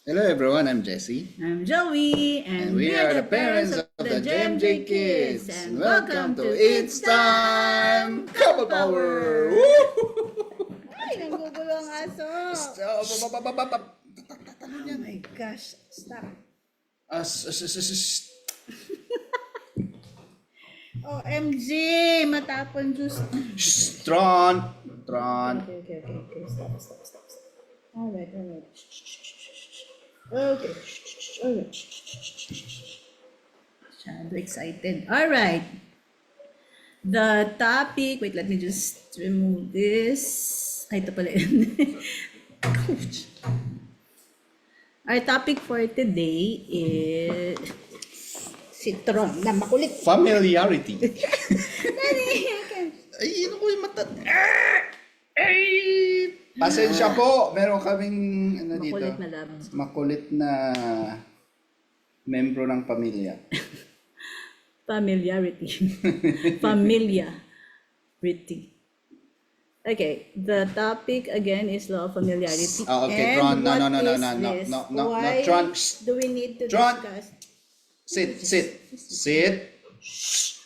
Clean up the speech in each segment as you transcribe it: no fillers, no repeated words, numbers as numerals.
Hello everyone, I'm Jesse. I'm Joey, And we are the parents of the JMJ Kids. And welcome to It's Time! Couple Power! Woo! Ay, nanggugulo ang aso! Oh my gosh, stop. OMG, matapon juice. Tron! Okay. Stop. Alright. Okay. Alright. Masyado excited. Alright. The topic, wait, let me just remove this. Ay, ito pala yun. Ouch. Our topic for today is citron na makulit. Familiarity. Dali, Ay, ano ko yung mata? Ay! Pasensya po, meron kaming ano dito. makulit na labs. Makulit na membro ng pamilya. Familiarity. Familiarity. Okay, the topic again is law of familiarity. Okay, And Tron. No, what is no, this? no, Why Tron. do we need to Tron. discuss? Sit.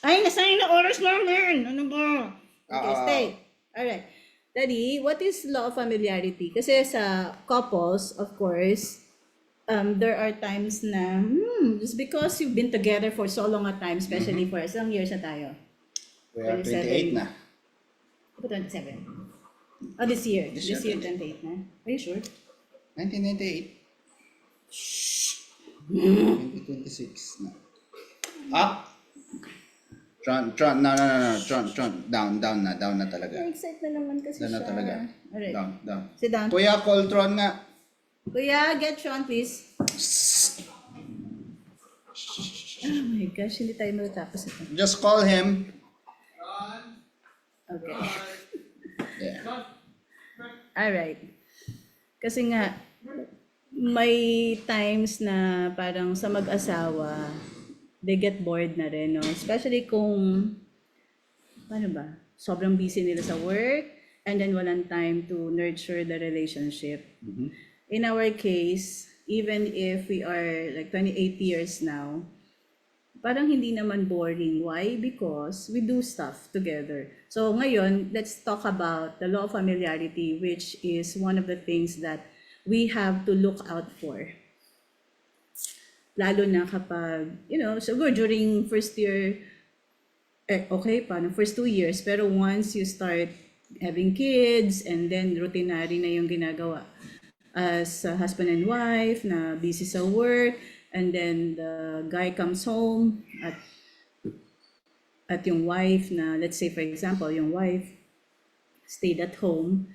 Ay, nasayang na oras namin! Ano ba? Okay, stay. Alright. Daddy, what is law of familiarity? Kasi sa couples, of course, there are times na, just because you've been together for so long a time, especially for isang years na tayo. We are 28 na. 27. Oh, this year. This This year, year, 28 na. Are you sure? 1998. 2026 na. Up! Tron. No. Tron. Down na talaga. Na-excite na naman kasi Down na siya. talaga. Alright. Down. Sit down. Kuya, call Tron nga. Kuya, get Sean, please. Oh my gosh, hindi tayo matatapos ito. Just call him. Okay. Yeah. Alright. Kasi nga, may times na parang sa mag-asawa, they get bored na rin, no? Especially kung, paano ba? Sobrang busy nila sa work, and then walang time to nurture the relationship. In our case, even if we are like 28 years now, parang hindi naman boring. Why? Because we do stuff together. So ngayon, let's talk about the law of familiarity, which is one of the things that we have to look out for. Lalo na kapag, siguro during first year, okay pa, no, first 2 years, pero once you start having kids and then routinary na yung ginagawa as a husband and wife na busy sa work, and then the guy comes home at yung wife na, let's say for example, yung wife stayed at home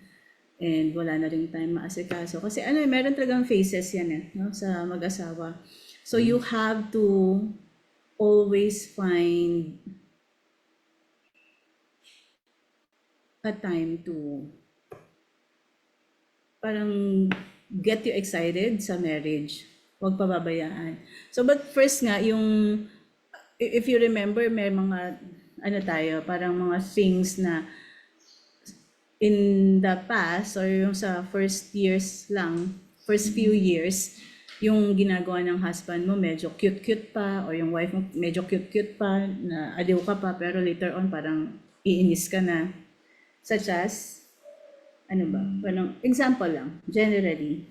and wala na rin time maasikaso. Kasi meron talagang phases yan no, sa mag-asawa. So you have to always find a time to parang get you excited sa marriage. Huwag pababayaan. So, but first nga, if you remember, may mga, parang mga things na in the past, or yung sa first few years, yung ginagawa ng husband mo medyo cute-cute pa, or yung wife mo medyo cute-cute pa, na aliw ka pa, pero later on parang iinis ka na. Such as, parang example lang, generally.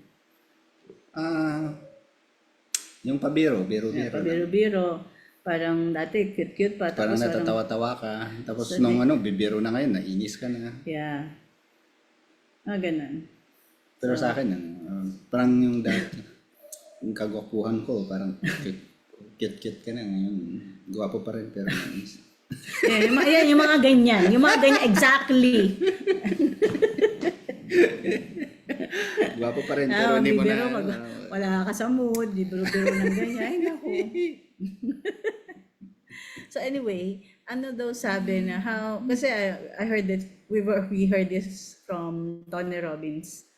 Yung pabiro. Pabiro-biro. Parang dati cute-cute pa. Parang Tapos natatawa-tawa ka. Tapos nung bibiro na ngayon, nainis ka na. Yeah. Ganun. Pero sa akin, parang yung yung kagwapuhan ko, parang cute ka na ngayon. Gwapo pa rin, pero nainis. Yung mga ganyan. Yung mga ganyan, exactly. Gwapo pa rin, pero hindi mo na. Wala ka sa mood, bibiro-biro ng ganyan. Ay, naku. So anyway, ano daw sabi na kasi I heard that we heard this from Tony Robbins.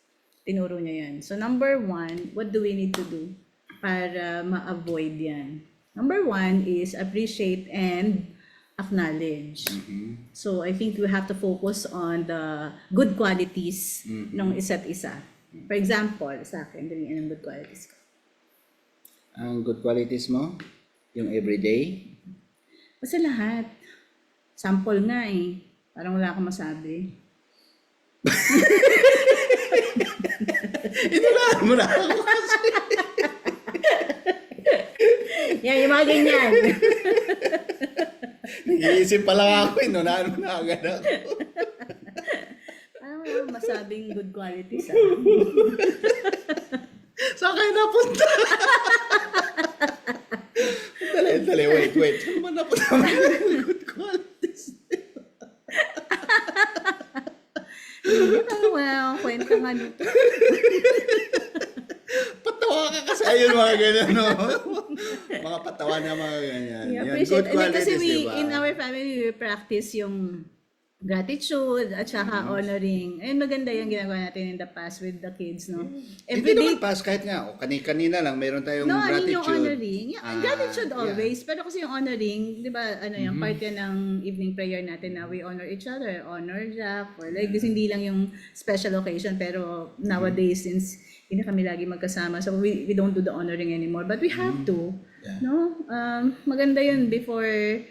Tinuro niya yan. So number 1, what do we need to do para ma-avoid yan? Number 1 is appreciate and acknowledge. So I think we have to focus on the good qualities ng isa't isa. For example, sa akin, dali anong good qualities ko. Ang good qualities mo, yung everyday. Basta lahat. Sample nga eh. Parang wala akong masabi. Inulaan mo na ako. Yan, yung mga ganyan. Nag-iisip pa lang ako, inulaan mo na agad ako. Parang wala akong masabing good qualities ah. Saan kayo napunta? Dali, wait. Saan ba napunta mo yung good qualities? Hindi, parang wala akong kwenta nga nito. Patawa ka kasi. Ayun, mga ganyan, no? Mga patawa na mga ganyan. Yeah, Yan, appreciate. good And then kasi qualities, diba? in our family, we practice yung gratitude at saka honoring. And maganda yung ginagawa natin in the past with the kids, no? Hindi naman pass, kahit nga, kanina lang, mayroon tayong No, I mean gratitude. yung honoring. Yeah, gratitude yeah. always. Pero kasi yung honoring, di ba, yung part yan ng evening prayer natin na we honor each other. Honor Jack. Or like this, hindi lang yung special occasion. Pero nowadays, since hindi na kami lagi magkasama, so we don't do the honoring anymore. But we have to. Yeah. No? Maganda yun before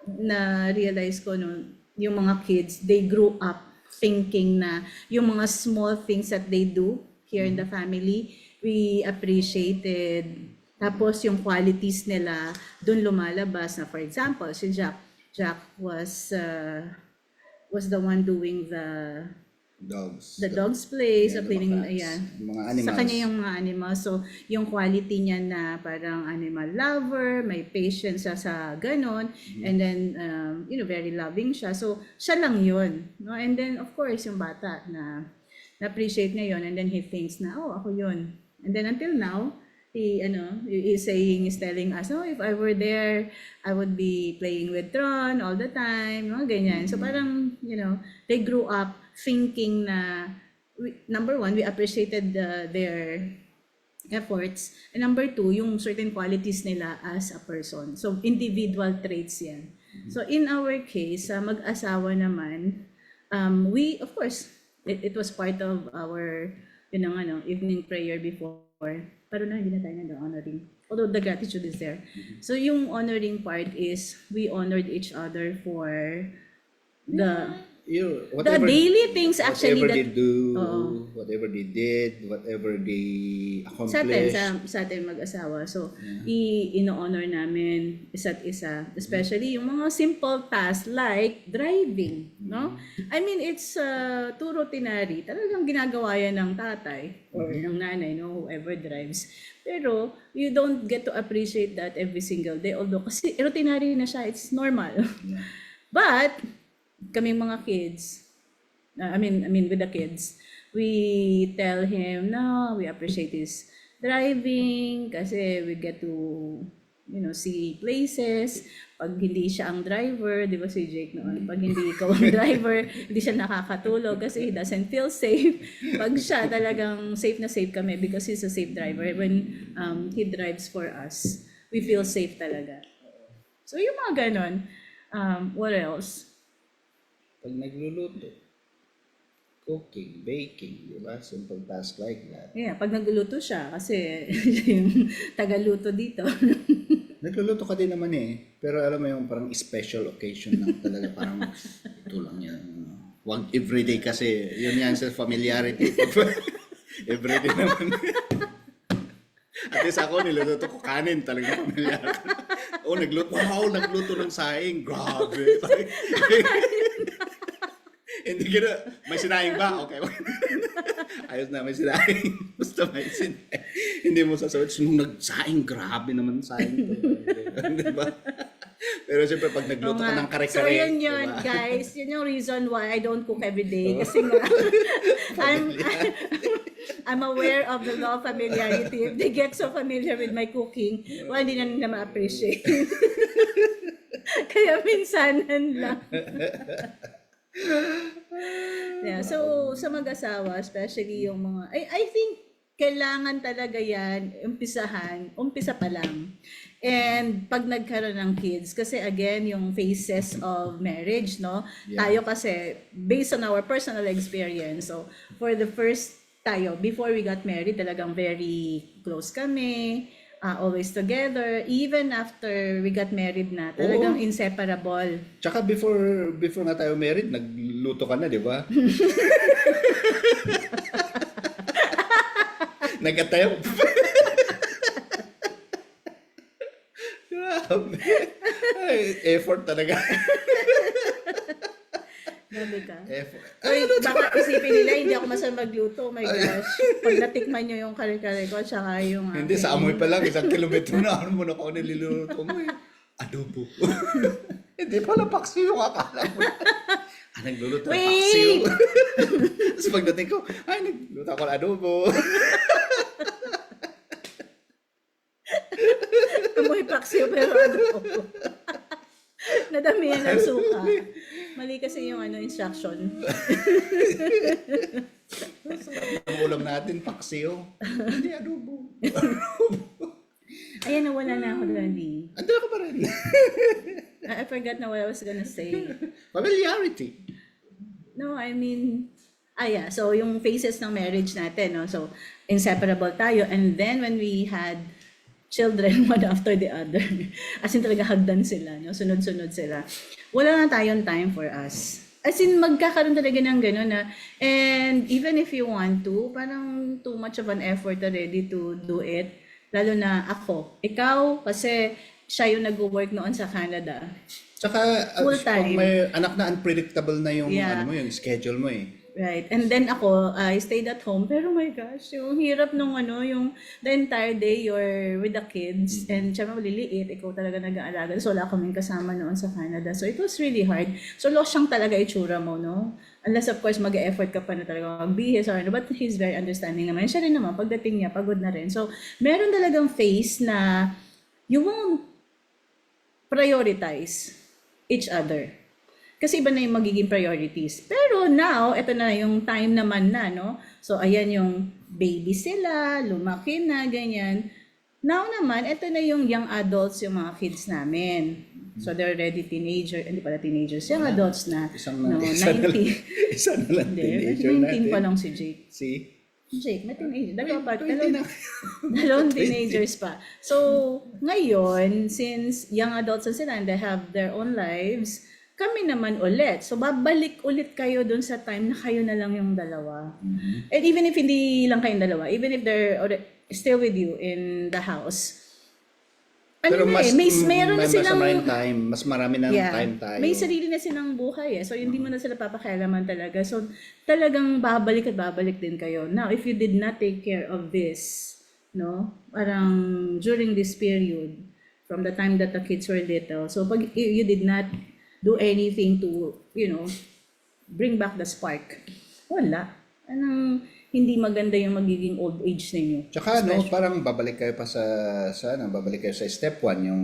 na-realize ko, no, yung mga kids, they grew up thinking na yung mga small things that they do here in the family, we appreciated. Tapos yung qualities nila, dun lumalabas na, for example, si Jack was the one doing the dog's place, Yeah, so cleaning, the ayan. mga animals. Sa kanya yung mga animals. So, yung quality niya na parang animal lover, may patience siya sa ganon, and then, very loving siya. So, siya lang yun. No? And then, of course, yung bata na na-appreciate niya yun, and then he thinks na, oh, ako yun. And then, until now, he is telling us, oh, if I were there, I would be playing with Tron all the time, mga ganyan. So, parang, they grew up thinking na, number one, we appreciated their efforts. And number two, yung certain qualities nila as a person. So, individual traits yan. So, in our case, sa mag-asawa naman, we, of course, it was part of our, evening prayer before. Pero hindi na tayo honoring. Although the gratitude is there. So, yung honoring part is, we honored each other for the daily things actually whatever that they do, whatever they did, whatever they sa accomplished. sa atin mag-asawa. So, ino-honor namin isa't isa. Especially yung mga simple tasks like driving, no? I mean, it's too routinary. Talagang ginagawa yan ng tatay or ng nanay, no? Whoever drives. Pero, you don't get to appreciate that every single day. Although, kasi routinary na siya. It's normal. Yeah. But, kaming mga kids, I mean with the kids, we tell him, no, we appreciate his driving kasi we get to, see places. Pag hindi siya ang driver, di ba si Jake noon, pag hindi ikaw ang driver, hindi siya nakakatulog kasi he doesn't feel safe. Pag siya, talagang safe na safe kami because he's a safe driver. When he drives for us, we feel safe talaga. So yung mga ganon. What else? Pag nagluluto, cooking, baking, di ba? Simple task like that. Yeah, pag nagluluto siya, kasi siya yung tagaluto dito. Nagluluto ka din naman eh. Pero alam mo yung parang special occasion lang talaga. Parang ito lang yan. Wag everyday kasi. Yun yan sa familiarity. Everyday naman. At least ako, niluluto ko kanin talaga familiar. Nagluto ng saing. Grabe. Hindi ka may sinaing ba? Okay. Ayos na, may sinaing. Basta may sinaing. Hindi mo sasabihin, nung nagsaing, grabe naman saing to. Diba? Pero siyempre, pag nagluto ka ng kare-kare. So yun yun, diba? guys. Yun yung reason why I don't cook every day. Kasi nga, I'm aware of the law of familiarity. If they get so familiar with my cooking, hindi na nila ma-appreciate. Kaya minsanan lang. Yeah, so sa mag-asawa, especially yung mga, I think kailangan talaga yan, umpisa pa lang. And pag nagkaroon ng kids, kasi again, yung phases of marriage, no? Yeah. Tayo kasi, based on our personal experience, so for the first before we got married, talagang very close kami. always together. Even after we got married na, talagang inseparable. Tsaka before nga tayo married, nagluto ka na, di ba? Nag-at tayo. Grabe. Ay, effort talaga. Grabe ka. Effort. Uy, baka isipin nila, hindi ako masarap magluto. Oh my gosh. Pag natikman nyo yung kare-kare ko, tsaka yung... Hindi, sa amoy pa lang, 1 kilometro na, ano mo na ako niluluto mo eh. Adobo. Hindi pala paksiw yung akala mo. Nagluluto ng paksiw. Tapos pagdating ko, nagluto ako ng adobo. Amoy paksiw pero adobo. Nadamihan ng suka. Mali kasi yung instruction. Ang ulam natin, paksiw. Hindi, adobo. Ayan, nawala na ako, Randy. Andun ka pa rin. I forgot na what I was gonna say. Familiarity. No, I mean, yeah. So, yung phases ng marriage natin, no? So, inseparable tayo. And then, when we had children, one after the other, as in talaga hagdan sila, no? Sunod-sunod sila. Wala na tayong time for us. As in, magkakaroon talaga ng gano'n na, and even if you want to, parang too much of an effort already to do it. Lalo na ako. Ikaw, kasi siya yung nag-work noon sa Canada. Tsaka, Full pag time. may anak na unpredictable na yung, Yeah. yung schedule mo eh. Right. And then ako, I stayed at home. Pero my gosh, yung hirap nung yung the entire day you're with the kids. And syempre maliliit, ikaw talaga nag-aalaga. So wala kaming kasama noon sa Canada. So it was really hard. So lost siyang talaga itsura mo, no? Unless of course mag-e-effort ka pa na talaga magbihis or ano. But he's very understanding naman. Siya rin naman, pagdating niya, pagod na rin. So meron talagang phase na you won't prioritize each other. Kasi iba na yung magiging priorities. Pero now, ito na yung time naman na, no? So, ayan yung baby sila, lumaki na, ganyan. Now naman, ito na yung young adults, yung mga kids namin. So, they're already teenager, hindi pala teenagers, young adults na. Isang no, isa na 90. lang, isa na lang Hindi, teenager 19 natin. pa lang si Jake. See? Jake, na teenager. na. Dalawang teenagers pa. So, ngayon, since young adults na sila and they have their own lives, kami naman ulit. So, babalik ulit kayo dun sa time na kayo na lang yung dalawa. And even if hindi lang kayong dalawa, even if they're still with you in the house, Pero meron na silang... time, mas marami ng time tayo. May sarili na silang buhay eh. So, hindi mo na sila papakialaman talaga. So, talagang babalik at babalik din kayo. Now, if you did not take care of this, no, parang during this period, from the time that the kids were little, so pag you did not do anything to, bring back the spark, wala. Hindi maganda yung magiging old age ninyo. Tsaka parang babalik kayo pa babalik kayo sa step 1, yung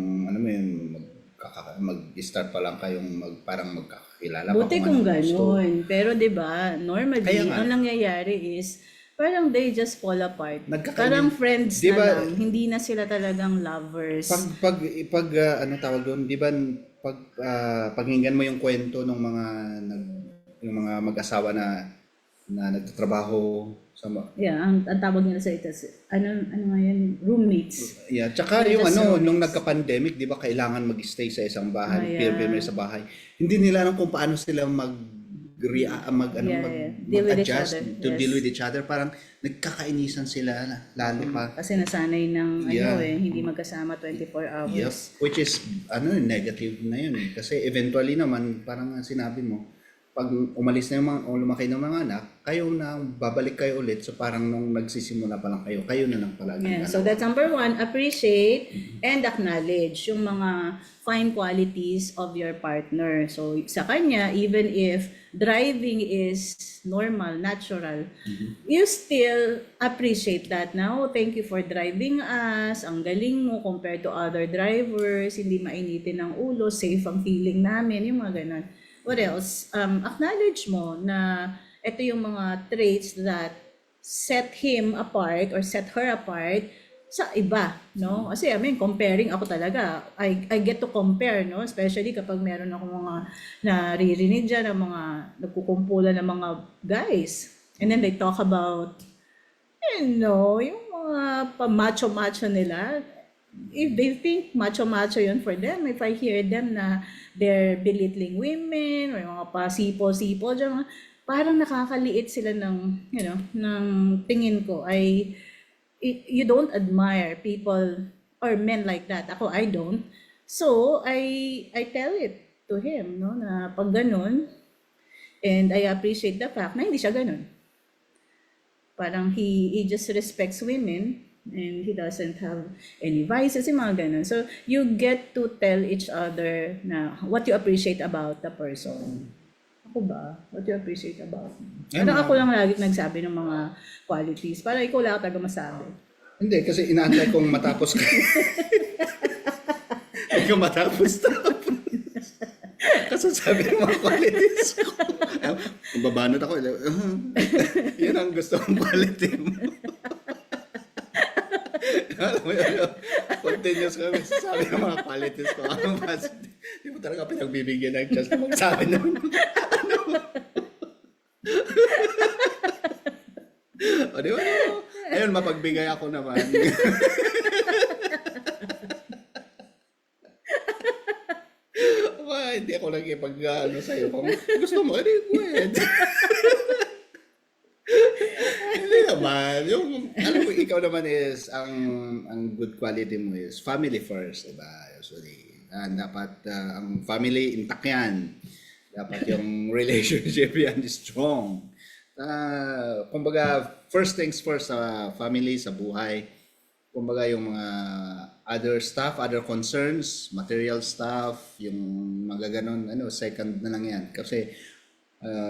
mag-start pa lang kayong parang magkakakilala. Buti pa kung ano gusto. ganun. Pero 'di ba, normally ang nangyayari is parang they just fall apart. Parang friends diba, na lang, hindi na sila talagang lovers. Pag ano tawag doon, di ba paginggan mo yung kwento ng yung mga mag-asawa na nagtatrabaho sa ang tawag nila sa ito, ano nga yan, roommates. Yeah, tsaka yung nung nagka-pandemic, di ba kailangan mag-stay sa isang bahay, sa bahay. Hindi nila alam kung paano sila mag-adjust to deal with each other. Parang nagkakainisan sila lalo pa. Kasi nasanay ng hindi magkasama 24 hours. Yep. Which is negative na yun. Kasi eventually naman, parang sinabi mo, pag umalis na lumaki ng mga anak, kayo na babalik kayo ulit. So parang nung nagsisimula pa lang kayo na lang palagi. Yeah, so that's number 1, appreciate and acknowledge yung mga fine qualities of your partner. So sa kanya, even if driving is normal, natural, you still appreciate that now. Thank you for driving us. Ang galing mo compared to other drivers. Hindi mainitin ang ulo. Safe ang feeling namin. Yung mga ganun. What else? Acknowledge mo na ito yung mga traits that set him apart or set her apart sa iba, no? Kasi comparing ako talaga, I get to compare, no? Especially kapag meron ako mga naririnig dyan ng mga nagkukumpulan ng mga guys. And then they talk about, yung mga pa-macho-macho nila. if they think macho-macho yun for them, if I hear them na they're belittling women, or mga pasipo-sipo dyan, parang nakakaliit sila ng, ng tingin ko ay, you don't admire people or men like that. Ako, I don't. So, I tell it to him, no, na pag ganun, and I appreciate the fact na hindi siya ganun. Parang he just respects women and he doesn't have any vices, yung mga ganun. So, you get to tell each other na what you appreciate about the person. Ako ba? What you appreciate about me? Parang ako lang lagi nagsabi ng mga qualities. Parang ikaw lang talaga masabi. Hindi, kasi inaantay kong matapos ka. Ikaw matapos. Kasi sabi ng mga qualities ko. Kung babanat ako, yun ang gusto kong quality mo. Alam mo yun, continuous kami. Sabi ng mga qualities ko. Hindi mo talaga pinagbibigyan ng chance na magsabi naman. O di ba? Ayun, mapagbigay ako naman. Hindi ako nagipag sa'yo. Kung gusto mo, edi go ahead. Hindi naman. Alam mo, ikaw naman is, ang good quality mo is family first, diba? Usually. Dapat ang family intact yan. Dapat yung relationship yan is strong. Kumbaga, first things first sa family, sa buhay. Kumbaga yung mga other stuff, other concerns, material stuff, yung mga ganon, second na lang yan. Kasi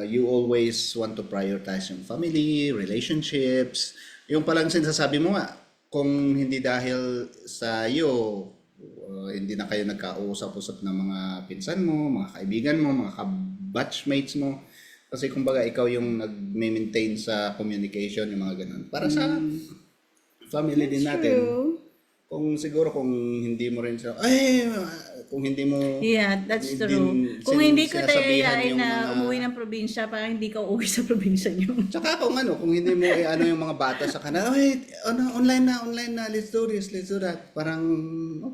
you always want to prioritize yung family, relationships. Yung palang sinasabi mo nga, kung hindi dahil sa iyo, hindi na kayo nagkausap-usap ng mga pinsan mo, mga kaibigan mo, mga batchmates mo. Kasi kumbaga ikaw yung nag-maintain sa communication, yung mga ganon. Para sa family din natin. True. Kung siguro kung hindi mo rin siya, kung hindi mo Yeah, that's true. Kung hindi ko tayayain na umuwi ng probinsya, parang hindi ka uuwi sa probinsya niyo. Tsaka kung kung hindi mo yung mga bata sa kanila, online na, let's do this, let's do that. Parang,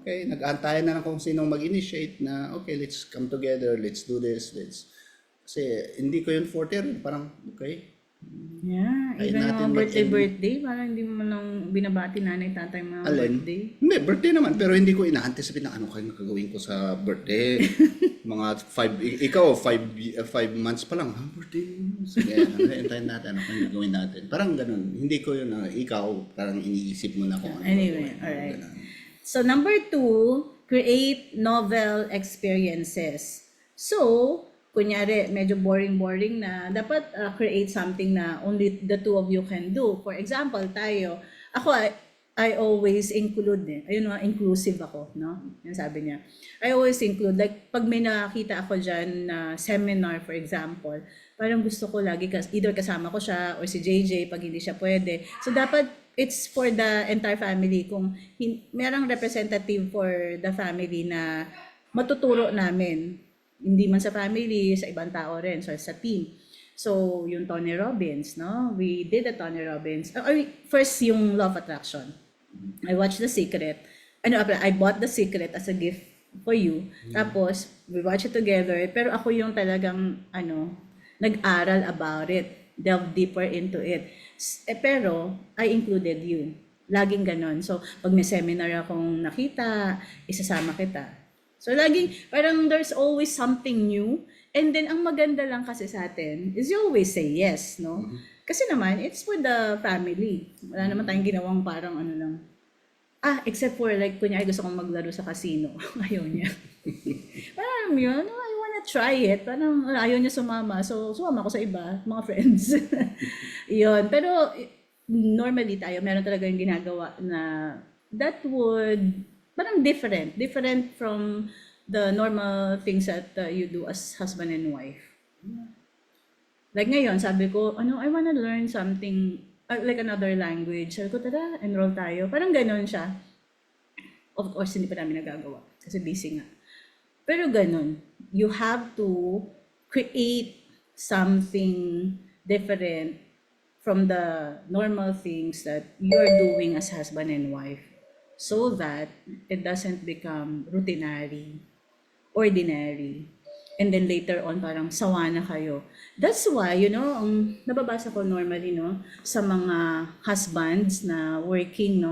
okay, nag-aantayan na lang kung sinong mag-initiate na, okay, let's come together, let's do this, Kasi hindi ko yun forte rin, parang, okay. Yeah, even mga birthday, parang hindi mo lang binabati nanay tatay mga birthday. Hindi, birthday naman, pero hindi ko ina-anticipate na ano kayo gagawin ko sa birthday. Mga 5 months pa lang, birthday. Sige, hintayin natin, ano kung gagawin natin. Parang ganun, hindi ko yun, ikaw, parang iniisip mo na kung ano. Anyway, alright. So, number 2, create novel experiences. So, kunyari, medyo boring na, dapat create something na only the two of you can do. For example, ako, I always include ayun nga, inclusive ako, no? Yan sabi niya. I always include, like, pag may nakakita ako dyan na seminar, for example, parang gusto ko lagi, either kasama ko siya or si JJ pag hindi siya pwede. So, dapat it's for the entire family. Kung merang representative for the family na matuturo namin, hindi man sa family, sa ibang tao rin, so sa team. So, yung Tony Robbins, no? We did the Tony Robbins. First, yung Law of Attraction. I watched The Secret. I bought The Secret as a gift for you. Tapos, we watched it together. Pero ako yung talagang, nag-aral about it. Delve deeper into it. Pero, I included you. Laging ganon. So, pag may seminar akong nakita, isasama kita. So, laging, parang there's always something new. And then, ang maganda lang kasi sa atin is you always say yes, no? Kasi naman, it's for the family. Wala naman tayong ginawang parang lang. Except for like, kunyari gusto kong maglaro sa casino. Ayaw niya. Parang yun, I wanna try it. Parang ayaw niya sumama. So, sumama ko sa iba, mga friends. Yun. Pero, normally tayo, meron talaga yung ginagawa na that would parang different from the normal things that you do as husband and wife. Like ngayon, sabi ko, I wanna learn something, like another language. Sabi ko, tara, enroll tayo. Parang ganon siya. Of course, hindi pa namin nagagawa. Kasi busy nga. Pero ganon. You have to create something different from the normal things that you're doing as husband and wife. so that it doesn't become routinary, ordinary. And then later on, parang sawa na kayo. That's why, ang nababasa ko normally, sa mga husbands na working,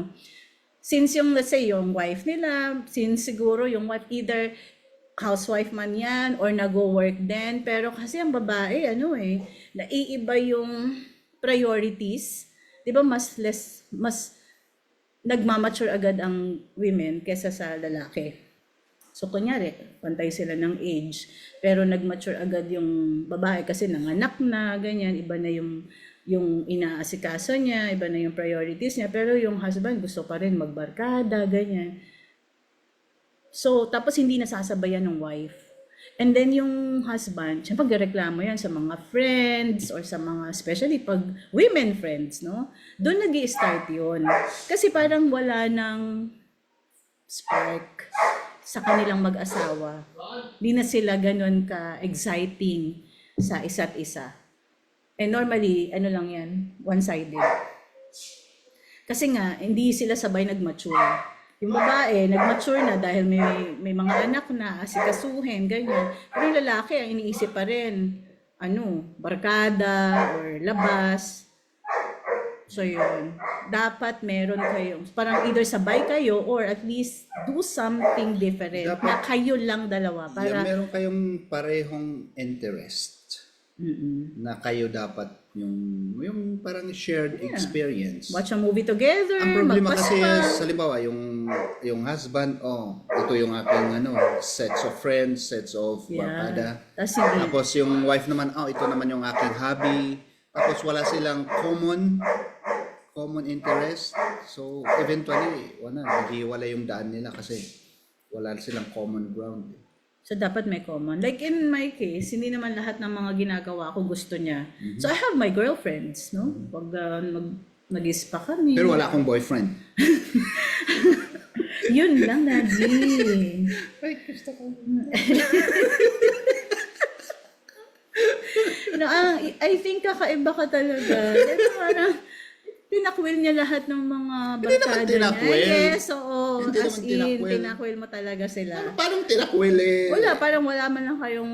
since let's say, yung wife nila, since siguro yung wife, either housewife man yan, or nag-work din, pero kasi ang babae, naiiba yung priorities. Di ba, mas nagmamature agad ang women kesa sa lalaki. So, kunyari, pantay sila ng age, pero nag-mature agad yung babae kasi nanganak na, ganyan, iba na yung inaasikaso niya, iba na yung priorities niya, pero yung husband gusto pa rin magbarkada, ganyan. So, tapos hindi nasasabayan ng wife. And then yung husband, siyempre magreklamo yan sa mga friends or sa mga, especially pag women friends, doon nag-i-start yun. Kasi parang wala ng spark sa kanilang mag-asawa. Hindi na sila ganun ka-exciting sa isa't isa. And normally, lang yan, one-sided. Kasi nga, hindi sila sabay nag-mature. Yung babae, nag-mature na dahil may mga anak na, asikasuhin, ganyan. Pero yung lalaki, ang iniisip pa rin, barkada or labas. So yun, dapat meron kayo, parang either sabay kayo or at least do something different Dapat, na kayo lang dalawa. Para, meron kayong parehong interest. Na kayo dapat yung parang shared experience. watch a movie together, Ang problema kasi magpaspa. halimbawa yung husband, ito yung aking sets of friends, sets of barkada. Tapos yung wife naman, ito naman yung aking hobby. Tapos wala silang common interest. So eventually, naghiwalay yung daan nila kasi wala silang common ground. So, dapat may common. Like in my case, hindi naman lahat ng mga ginagawa ko gusto niya. So, I have my girlfriends, Pag nag-ispa kami. Pero wala akong boyfriend. Yun lang, Daddy. Ay, gusto ko. I think kakaiba ka talaga. Diba parang, tinakwil niya lahat ng mga barkada niya. tinakwil. Yes, oo. Hindi As naman in, tinakwil. tinakwil mo talaga sila. Parang tinakwil Wala, parang wala man lang kayong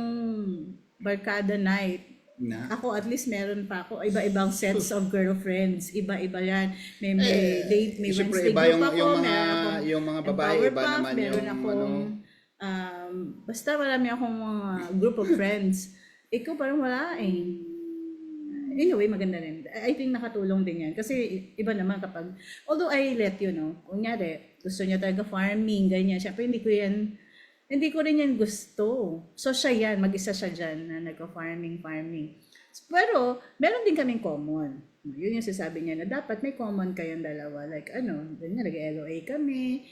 barkada night. Na? Ako, at least meron pa ako. Iba-ibang sets of girlfriends. Iba-iba yan. May date, may Siyempre, Wednesday iba group ako. yung mga babae, iba naman meron yung akong, basta marami akong mga group of friends. Ikaw parang wala eh. Anyway, maganda rin. I think nakatulong din yan. Kasi iba naman kapag, although I let you know, kunyari, gusto niya talaga farming, ganyan. Siyempre, hindi ko rin yan gusto. So, siya yan, mag-isa siya dyan na nagka-farming. Pero, meron din kaming common. Yun yung sasabi niya na dapat may common kayong dalawa. Like, ganyan, nag-LOA kami,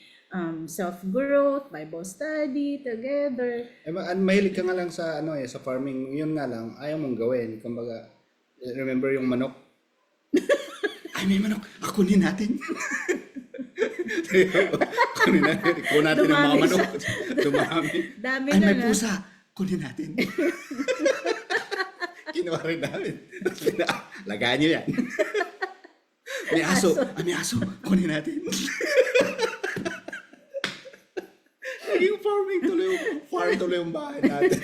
self-growth, Bible study, together. Mahilig ka nga lang sa, sa farming. Yun nga lang, ayaw mong gawin. Kumbaga, remember yung manok? Ay, may manok. Kunin natin. Kunin natin ang mga manok. Dumami. Dami Ay, na may na. pusa. Kunin natin. Kinuha rin namin. Lagaan nyo yan. May aso. May aso. Kunin natin. Naging farm tuloy yung bahay natin.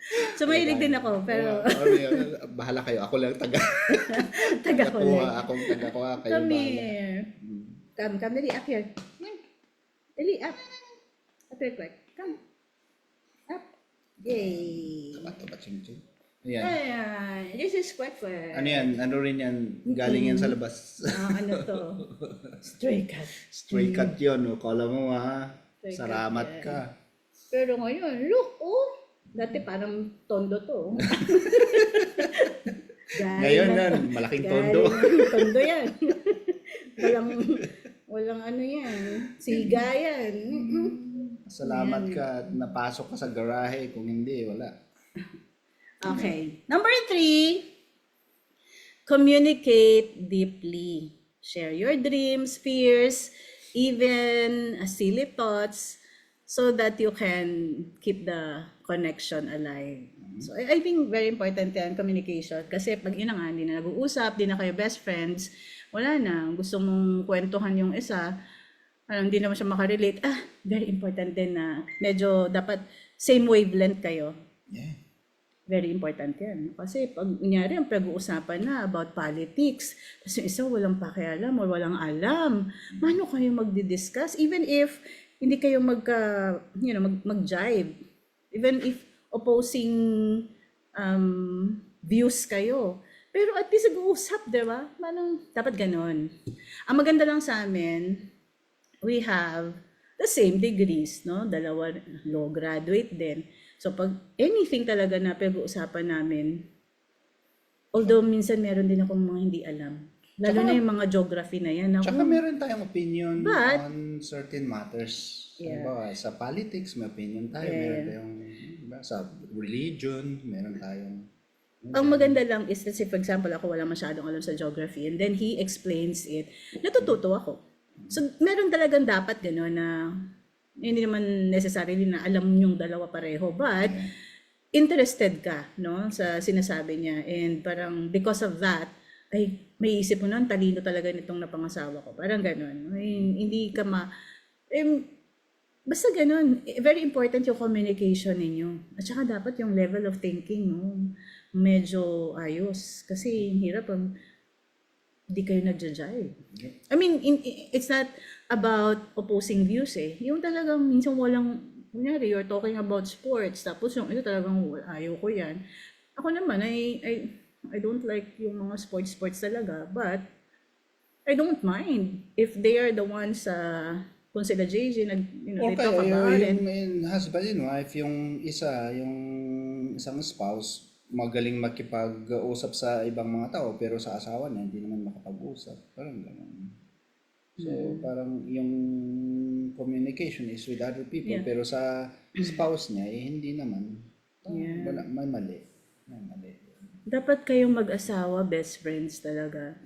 So, mahilig din ako, pero bahala kayo. Ako lang taga-collect. Akong taga-kuha. Kayo Come bahala. here. Come, dali, up here. Dali, up. Up here, quick. Come. Up. Yay. Tabat, ching-ching. Ayan. Ayan. This is quick. Ano yan? Ano rin yan? Galing yan sa labas. Ano to? Stray cat. Stray cat yun. Kala mo Stray cat Salamat yan. ka. Pero ngayon, look, dati parang tondo to. Ngayon yan, malaking tondo. Tondo yan. walang ano yan. Siga yan. Salamat ka at napasok ka sa garahe. Kung hindi, wala. Okay. Number 3, communicate deeply. Share your dreams, fears, even silly thoughts so that you can keep the connection alive. So I think very important yan, communication. Kasi pag yun na nga, hindi na nag-uusap, hindi na kayo best friends, wala na. Gusto mong kwentuhan yung isa, parang hindi naman siya makarelate. Very important din na medyo dapat same wavelength kayo. Yeah. Very important yan. Kasi pag kunyari, ang pag-uusapan na about politics, tapos yung isa walang pakialam or walang alam, paano kayo magdi-discuss? Even if hindi kayo mag-jive. Even if opposing views kayo. Pero at least nag-uusap, di ba? Dapat ganon. Ang maganda lang sa amin, we have the same degrees, no? Dalawa law graduate din. So pag anything talaga na pag-uusapan namin, although minsan meron din akong mga hindi alam. Lalo na yung mga geography na yan. Tsaka meron tayong opinion But, on certain matters. Yeah. Diba, sa politics, may opinion tayo. Yeah. Meron tayong, diba, sa religion, meron tayong... ang maganda lang is, let's say for example, ako wala masyadong alam sa geography and then he explains it, natututo ako. So meron talagang dapat gano'n na hindi naman necessarily na alam yung dalawa pareho, but interested ka, no, sa sinasabi niya. And parang because of that, ay may isip mo na, talino talaga nitong napangasawa ko. Parang gano'n. Hindi ka basta gano'n. Very important yung communication ninyo. At saka dapat yung level of thinking, no, medyo ayos. Kasi hirap pag di kayo nagja-jive. I mean, it's not about opposing views eh. Yung talagang minsan walang, kunyari, you're talking about sports, tapos yung ito talagang ayaw ko yan. Ako naman, I don't like yung mga sports talaga, but I don't mind if they are the ones, kung sila JJ, they talk about it. Yung husband and wife, yung isang spouse, magaling makipag-usap sa ibang mga tao, pero sa asawa niya, hindi naman makapag-usap. Parang gano'n. So, parang yung communication is with other people, pero sa spouse niya, hindi naman. May mali. Dapat kayong mag-asawa, best friends talaga.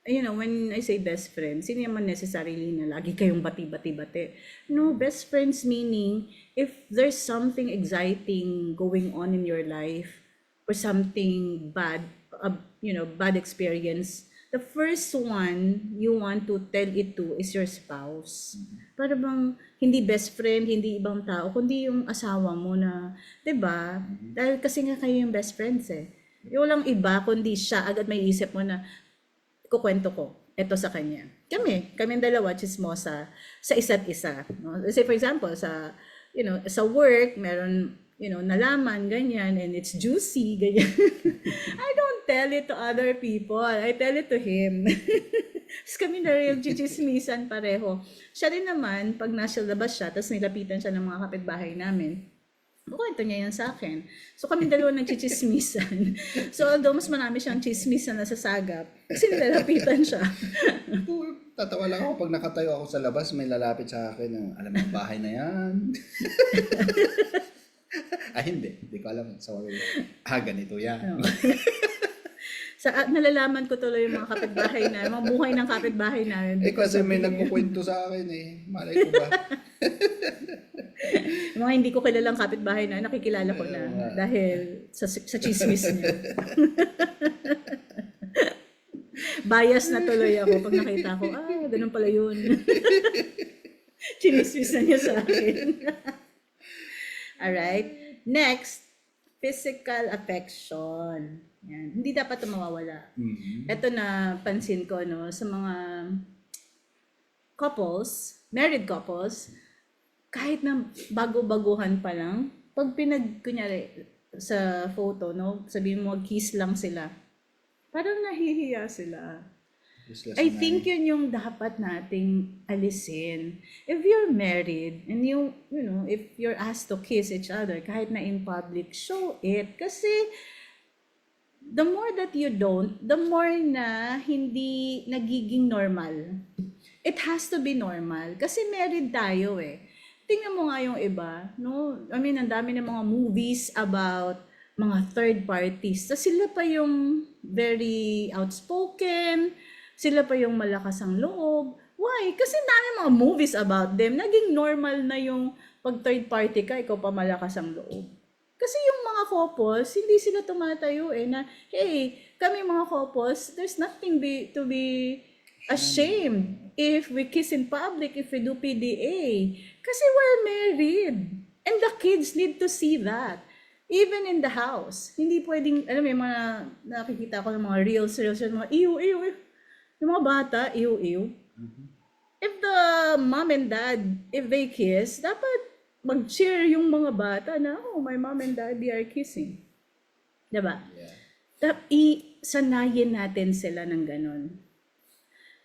You know, when I say best friends, hindi naman necessarily na lagi kayong bati-bati-bati. No, best friends meaning, if there's something exciting going on in your life, or something bad, bad experience, the first one you want to tell it to is your spouse. Para bang hindi best friend, hindi ibang tao, kundi yung asawa mo na, 'di ba? Dahil kasi nga kayo yung best friends eh. Yung walang iba, kundi siya, agad may isip mo na, kukwento ko, eto sa kanya. Kami dalawa, chismosa, sa isa't isa. No? Say for example, sa work, meron, nalaman, ganyan, and it's juicy, ganyan. I don't tell it to other people. I tell it to him. Tapos kami na rin yung chichismisan pareho. Siya rin naman, pag nasa labas siya, tapos nilapitan siya ng mga kapitbahay namin, kwento niya yan sa akin. So kami dalawa nagchichismisan. So although mas marami siyang chismisan na sasagap, kasi nilalapitan siya. Tatawa lang ako pag nakatayo ako sa labas, may lalapit sa akin, alam mo ang bahay na yan. Hindi ko alam. So, ganito yan. Nalalaman ko tuloy yung mga kapitbahay na, mga buhay ng kapitbahay na. Kasi may nagkukwento sa akin malay ko ba? Yung mga hindi ko kilalang kapitbahay na, nakikilala ko na dahil sa chismis niya. Bias na tuloy ako pag nakita ko, ganun pala yun. Chinismis na niya sa akin. Alright. Next, physical affection. Yan. Hindi dapat ito mawawala. Ito na pansin ko, no, sa mga couples, married couples, kahit na bago-baguhan pa lang, pag kunyari, sa photo, no, sabihin mo, kiss lang sila, parang nahihiya sila. I think yun yung dapat nating alisin. If you're married and if you're asked to kiss each other, kahit na in public, show it. Kasi the more that you don't, the more na hindi nagiging normal. It has to be normal. Kasi married tayo eh. Tingnan mo nga yung iba, no? I mean, ang dami ng mga movies about mga third parties. So, sila pa yung very outspoken, sila pa yung malakas ang loob. Why? Kasi dami mga movies about them. Naging normal na yung pag third party ka, ikaw pa malakas ang loob. Kasi yung mga couples, hindi sila tumatayo na, hey, kami mga couples, there's nothing to be ashamed if we kiss in public, if we do PDA. Kasi we're married. And the kids need to see that. Even in the house. Hindi pwedeng, alam mo, yung mga nakikita ko ng mga reels, yung mga iw. Yung mga bata, iw. If the mom and dad, if they kiss, dapat mag-cheer yung mga bata na, oh, my mom and daddy are kissing. Diba? Yeah. Sanayin natin sila ng ganun.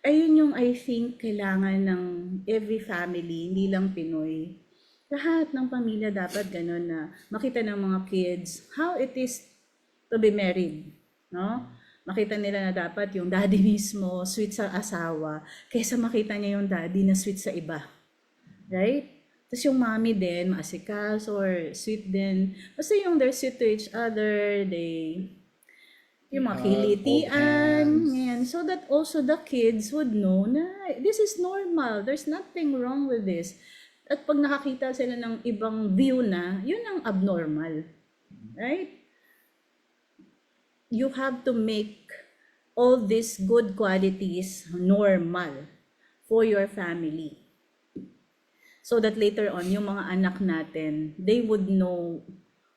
Ayun yung I think kailangan ng every family, hindi lang Pinoy. Lahat ng pamilya dapat ganun na makita ng mga kids how it is to be married. No? Makita nila na dapat yung daddy mismo sweet sa asawa kaysa makita niya yung daddy na sweet sa iba. Right? Tapos yung mommy din, maasikas or sweet din. Basta yung they're sweet to each other, yung mga kilitian, yan. So that also the kids would know na this is normal, there's nothing wrong with this. At pag nakakita sila ng ibang view na, yun ang abnormal. Right? You have to make all these good qualities normal for your family. So that later on, yung mga anak natin, they would know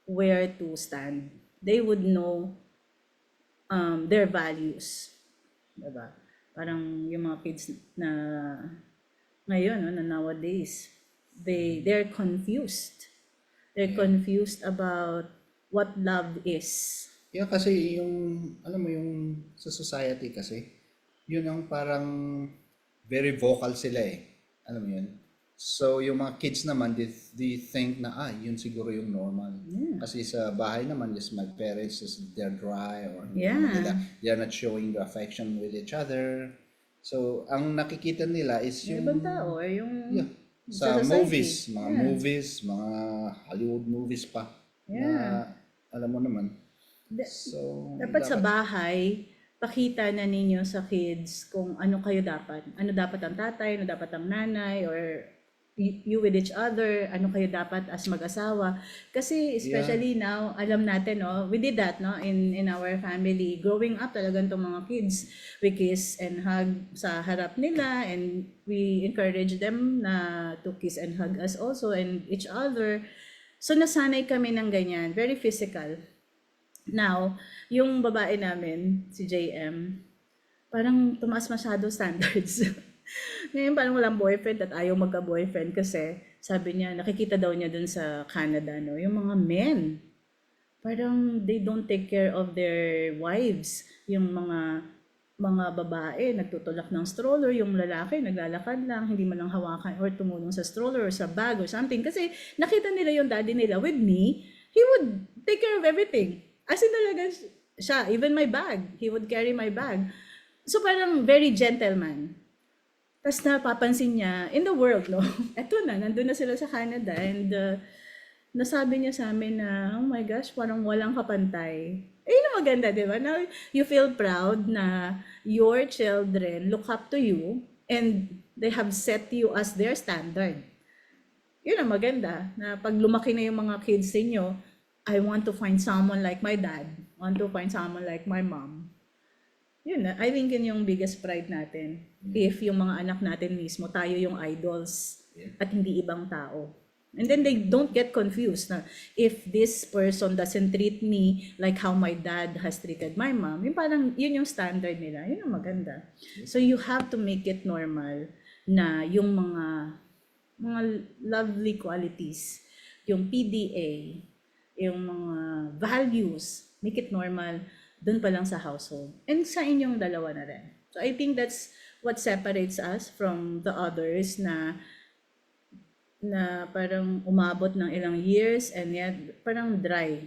where to stand. They would know their values. Diba? Parang yung mga kids na ngayon, na nowadays, they're confused. They're confused about what love is. Yeah, kasi yung, alam mo yung sa society kasi, yun ang parang very vocal sila eh. Alam mo yun? So, yung mga kids naman, they think na, yun siguro yung normal. Yeah. Kasi sa bahay naman, just my parents, they're dry or Yeah. they're not showing the affection with each other. So, ang nakikita nila is Yung yung, ibang tao, yung yeah, sa sa society. movies, mga Hollywood movies pa. Yeah. Na, alam mo naman. So, Dapat sa bahay, pakita na ninyo sa kids kung ano kayo dapat. Ano dapat ang tatay, ano dapat ang nanay, or you with each other, ano kayo dapat as mag-asawa. Kasi especially now, alam natin, no, we did that, no, in our family. Growing up talagang itong mga kids, we kiss and hug sa harap nila, and we encourage them na to kiss and hug us also and each other. So nasanay kami ng ganyan, very physical. Now, yung babae namin, si JM, parang tumaas masyado standards. Ngayon parang walang boyfriend at ayaw magka-boyfriend kasi sabi niya, nakikita daw niya dun sa Canada, no, yung mga men, parang they don't take care of their wives. Yung mga babae, nagtutulak ng stroller, yung lalaki, naglalakad lang, hindi man lang hawakan or tumulong sa stroller or sa bag or something. Kasi nakita nila yung daddy nila with me, he would take care of everything. As in talaga siya, even my bag, he would carry my bag. So parang very gentleman. Tapos napapansin niya, in the world, no? Eto na, nandun na sila sa Canada and nasabi niya sa amin na, oh my gosh, parang walang kapantay. Yun ang maganda, di ba? Now, you feel proud na your children look up to you and they have set you as their standard. Yun ang maganda, na pag lumaki na yung mga kids ninyo, I want to find someone like my dad. I want to find someone like my mom. Yun, I think yun yung biggest pride natin. If yung mga anak natin mismo, tayo yung idols at hindi ibang tao. And then they don't get confused na if this person doesn't treat me like how my dad has treated my mom, yung parang yun yung standard nila. Yun ang maganda. So you have to make it normal na yung mga lovely qualities, yung PDA, yung mga values, make it normal dun pa lang sa household. And sa inyong dalawa na rin. So I think that's what separates us from the others na parang umabot ng ilang years and yet parang dry.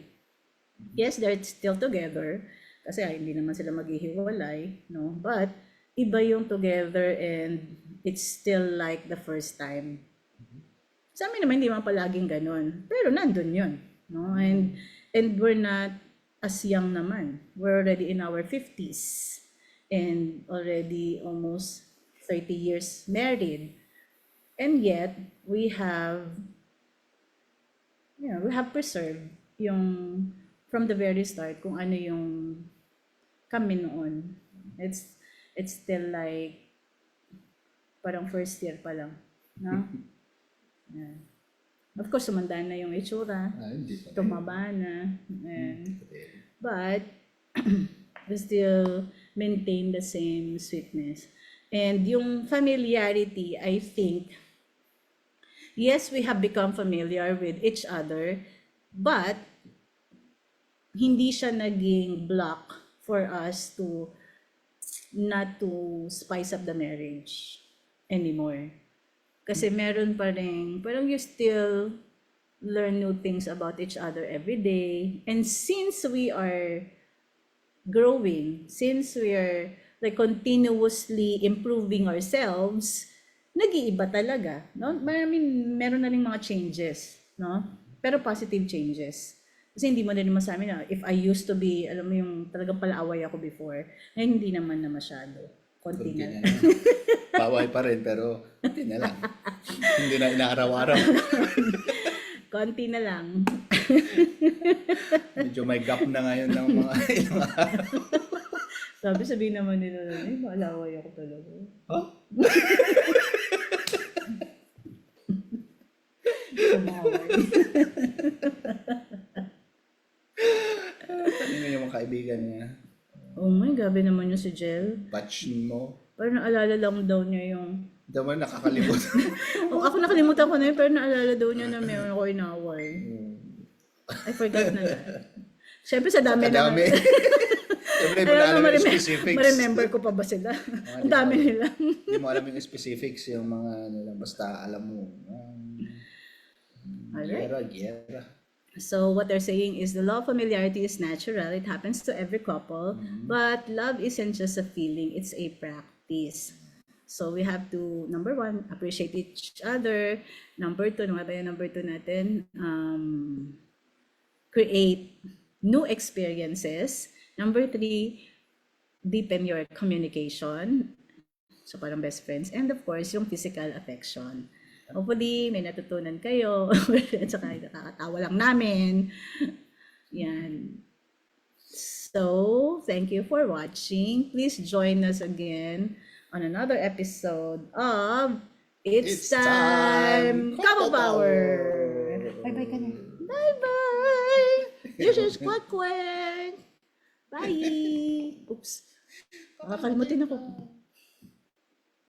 Yes, they're still together kasi hindi naman sila maghihiwalay, no? But iba yung together and it's still like the first time. Sa amin naman hindi man palaging ganun, pero nandun yun, no? And we're not as young naman. We're already in our 50s and already almost 30 years married. And yet, we have preserved yung from the very start kung ano yung kami noon. It's still like parang first year pa lang, no? Yeah. Of course, sumanda na yung itsura, Hindi pa. tumaba na, but we still maintain the same sweetness. And yung familiarity, I think, yes, we have become familiar with each other, but hindi siya naging block for us to not to spice up the marriage anymore. Kasi meron pa rin, parang you still learn new things about each other every day. And since we are growing, since we are like continuously improving ourselves, nag-iiba talaga, no? Meron na rin mga changes, no? Pero positive changes. Kasi hindi mo na rin masabi na, if I used to be, alam mo yung talagang palaaway ako before, ngayon hindi naman na masyado. Konti Kunti na. na lang. Paway pa rin, pero kunti na lang. Hindi na inaaraw-araw. Konti na lang. Medyo may gap na ngayon ng mga ilang araw. Sabihin naman nila, ay, maalaway ako talaga. Huh? Kumaway. Ano yung mga kaibigan niya? Oh my, gabi naman yung si Jel. Batch mo? Parang naalala lang daw niya yung... Hindi mo nakakalimutan. Oh, ako nakalimutan ko na yun, pero naalala daw niya na meron ako inaway. I forgot na that. Siyempre sa dami na... Kadami. Siyempre, mo na alam yung specifics. Ma-remember ko pa ba sila? Ang dami nila. Hindi mo alam yung specifics, yung mga ano lang, basta alam mo. Alright. Gera. So what they're saying is the law of familiarity is natural. It happens to every couple. But love isn't just a feeling. It's a practice. So we have to, number one, appreciate each other. Number two, ano ba yung number two natin? Create new experiences. Number three, deepen your communication. So parang best friends. And of course, yung physical affection. Hopefully, may natutunan kayo. At saka nakakatawa lang namin. Yan. So, thank you for watching. Please join us again on another episode of It's Time Couple Power! Bye-bye ka na. Bye-bye! This is Quack Quack! Bye! Oops. Nakakalimutin ako.